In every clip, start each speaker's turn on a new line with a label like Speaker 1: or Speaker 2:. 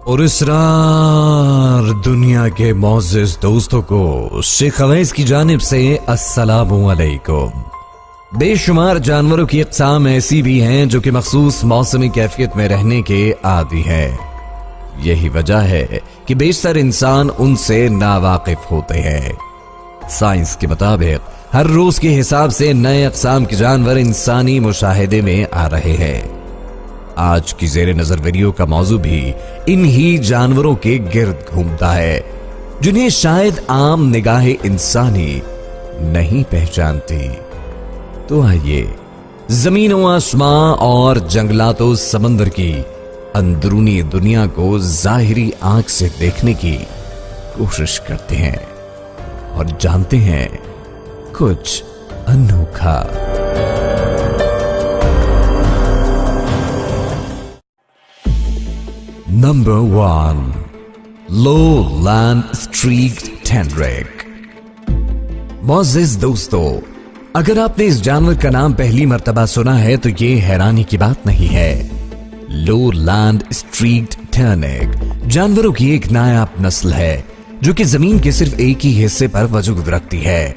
Speaker 1: और इसरार दुनिया के मोअज़्ज़िज़ दोस्तों को शेख अवैस की जानिब से अस्सलामु अलैकुम। बेशुमार जानवरों की अक़साम ऐसी भी हैं जो कि मखसूस मौसमी कैफियत में रहने के आदी हैं। यही वजह है कि बेशतर इंसान उनसे नावाकिफ होते हैं। साइंस के मुताबिक हर रोज के हिसाब से नए अक़साम के जानवर इंसानी मुशाहिदे में आ रहे हैं। आज की ज़ेरे नजर वीडियो का मौजू भी इन्हीं जानवरों के गिर्द घूमता है, जिन्हें शायद आम निगाहे इंसानी नहीं पहचानती। तो आइए जमीनों आसमां और जंगलातों समंदर की अंदरूनी दुनिया को जाहिरी आंख से देखने की कोशिश करते हैं और जानते हैं कुछ अनोखा। Number 1, lowland स्ट्रीक्ड टेनरेक। मोअज़्ज़िज़ दोस्तों, अगर आपने इस जानवर का नाम पहली मर्तबा सुना है तो ये हैरानी की बात नहीं है। लोलैंड स्ट्रीक्ड टेनरेक जानवरों की एक नायाब नस्ल है जो कि जमीन के सिर्फ एक ही हिस्से पर वजूद रखती है।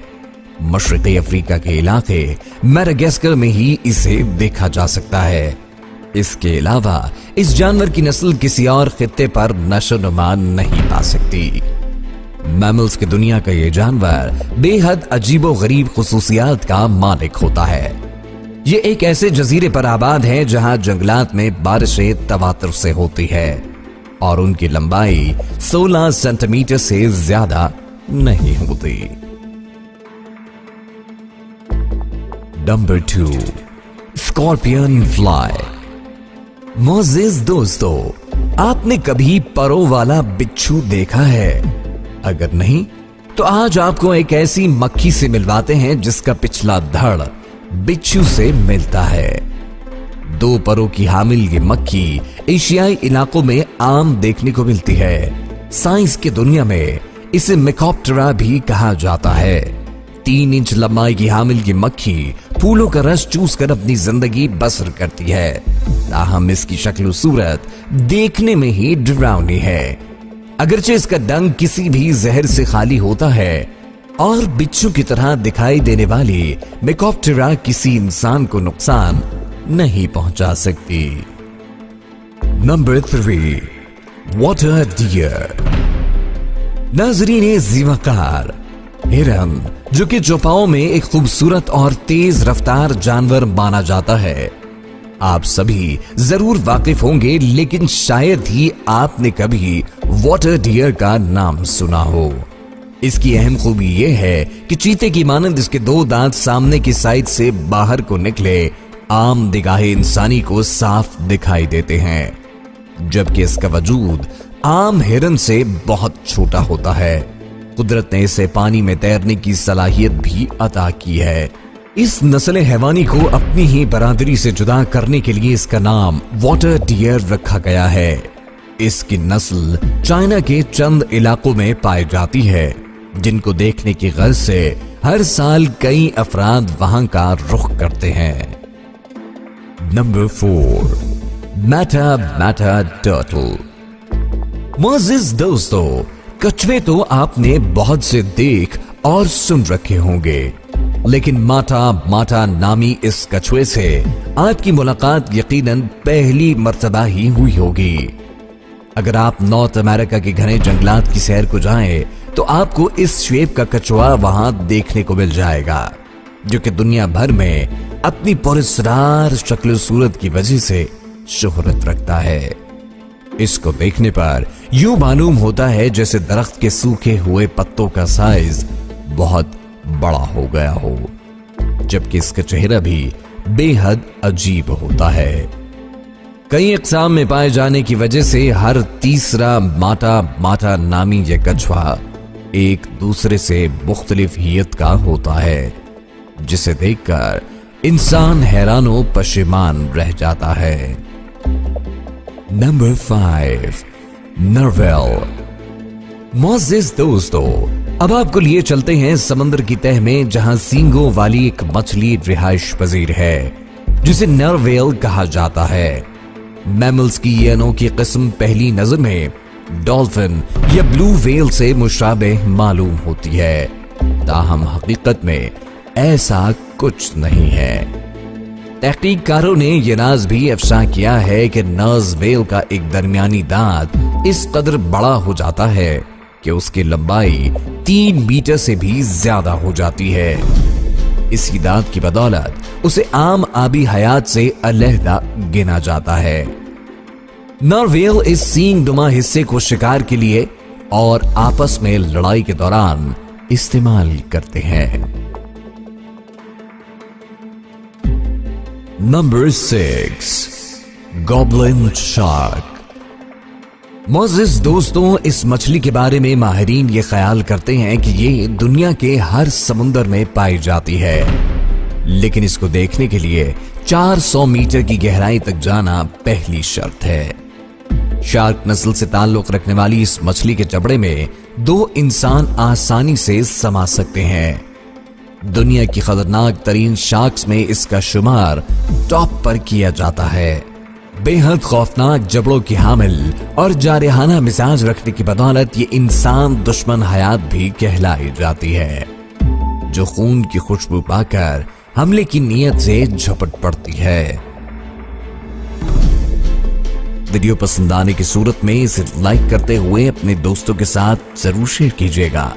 Speaker 1: मशरिकी अफ्रीका के इलाके मैडागास्कर में ही इसे देखा जा सकता है। इसके अलावा इस जानवर की नस्ल किसी और खित्ते पर नशोनुमा नहीं पा सकती। मैमल्स की दुनिया का ये जानवर बेहद अजीबो गरीब खुसूसियात का मालिक होता है। ये एक ऐसे जजीरे पर आबाद है जहां जंगलात में बारिशें तवातुर से होती है और उनकी लंबाई 16 सेंटीमीटर से ज्यादा नहीं होती। Number 2, scorpion fly. मोअज़्ज़िज़ दोस्तों, आपने कभी परों वाला बिच्छू देखा है? अगर नहीं तो आज आपको एक ऐसी मक्खी से मिलवाते हैं जिसका पिछला धड़ बिच्छू से मिलता है। 2 परों की हामिल ये मक्खी एशियाई इलाकों में आम देखने को मिलती है। साइंस की दुनिया में इसे मिकोप्टेरा भी कहा जाता है। 3 इंच लंबाई की हामिल की मक्खी फूलों का रस चूस कर अपनी जिंदगी बसर करती है। ताहम इसकी शक्ल सूरत देखने में ही डरावनी है। अगरचे इसका डंक किसी भी जहर से खाली होता है और बिच्छू की तरह दिखाई देने वाली मिकोप्टेरा किसी इंसान को नुकसान नहीं पहुंचा सकती। Number 3, water deer. नाज़रीन ज़ीवाकार, हिरन जो कि चौपाओं में एक खूबसूरत और तेज रफ्तार जानवर माना जाता है। आप सभी जरूर वाकिफ होंगे, लेकिन शायद ही आपने कभी वाटर डियर का नाम सुना हो। इसकी अहम खूबी यह है कि चीते की मानंद इसके 2 दांत सामने की साइड से बाहर को निकले आम निगाहे इंसानी को साफ दिखाई देते हैं, जबकि इसका वजूद आम हिरन से बहुत छोटा होता है। कुदरत ने इसे पानी में तैरने की सलाहियत भी अता की है। इस नस्ल हैवानी को अपनी ही बरादरी से जुदा करने के लिए इसका नाम वाटर डियर रखा गया है। इसकी नस्ल चाइना के चंद इलाकों में पाई जाती है, जिनको देखने की गर्ज से हर साल कई अफराद वहां का रुख करते हैं। नंबर 4, मैटा टर्टल। मोअज़्ज़िज़ दोस्तों, कछुए तो आपने बहुत से देख और सुन रखे होंगे, लेकिन माटा नामी इस कछुए से आपकी मुलाकात यकीनन पहली मर्तबा ही हुई होगी। अगर आप नॉर्थ अमेरिका के घने जंगलात की सैर को जाएं तो आपको इस शेप का कछुआ वहां देखने को मिल जाएगा, जो कि दुनिया भर में अपनी पुरस्कार शक्ल सूरत की वजह से शोहरत रखता है। इसको देखने पर यूं मालूम होता है जैसे दरख्त के सूखे हुए पत्तों का साइज बहुत बड़ा हो गया हो, जबकि इसका चेहरा भी बेहद अजीब होता है। कई अक़साम में पाए जाने की वजह से हर तीसरा माटा नामी यह कछुआ एक दूसरे से मुख्तलिफ हियत का होता है, जिसे देखकर इंसान हैरानो पशेमान रह जाता है। नंबर 5, नरवेल। मोअज़्ज़िज़ दोस्तों, अब आपको लिए चलते हैं समंदर की तह में, जहां सींगों वाली एक मछली रिहाइश पजीर है जिसे नरवेल कहा जाता है। मैमल्स की ये अनोखी किस्म पहली नजर में डॉल्फिन या ब्लू व्हेल से मुशाबेह मालूम होती है, ताहम हकीकत में ऐसा कुछ नहीं है। तहकीककारों ने यह राज भी अफशा किया है कि नर्स व्हेल का एक दरमियानी दांत इस कदर बड़ा हो जाता है कि उसकी लंबाई 3 मीटर से भी ज्यादा हो जाती है। इसी दांत की बदौलत उसे आम आबी हयात से अलहदा गिना जाता है। नर व्हेल इस सींगनुमा हिस्से को शिकार के लिए और आपस में लड़ाई के दौरान इस्तेमाल करते हैं। Number 6, goblin shark. मोअज़्ज़िज़ दोस्तों, इस मछली के बारे में माहिरीन ये ख्याल करते हैं कि ये दुनिया के हर समुंदर में पाई जाती है, लेकिन इसको देखने के लिए 400 मीटर की गहराई तक जाना पहली शर्त है। शार्क नस्ल से ताल्लुक रखने वाली इस मछली के जबड़े में 2 इंसान आसानी से समा सकते हैं। दुनिया की खतरनाक तरीन शार्क्स में इसका शुमार टॉप पर किया जाता है। बेहद खौफनाक जबड़ों की हामिल और जारहाना मिजाज रखने की बदौलत ये इंसान दुश्मन हयात भी कहलाई जाती है, जो खून की खुशबू पाकर हमले की नीयत से झपट पड़ती है। वीडियो पसंद आने की सूरत में इसे लाइक करते हुए अपने दोस्तों के साथ जरूर शेयर कीजिएगा।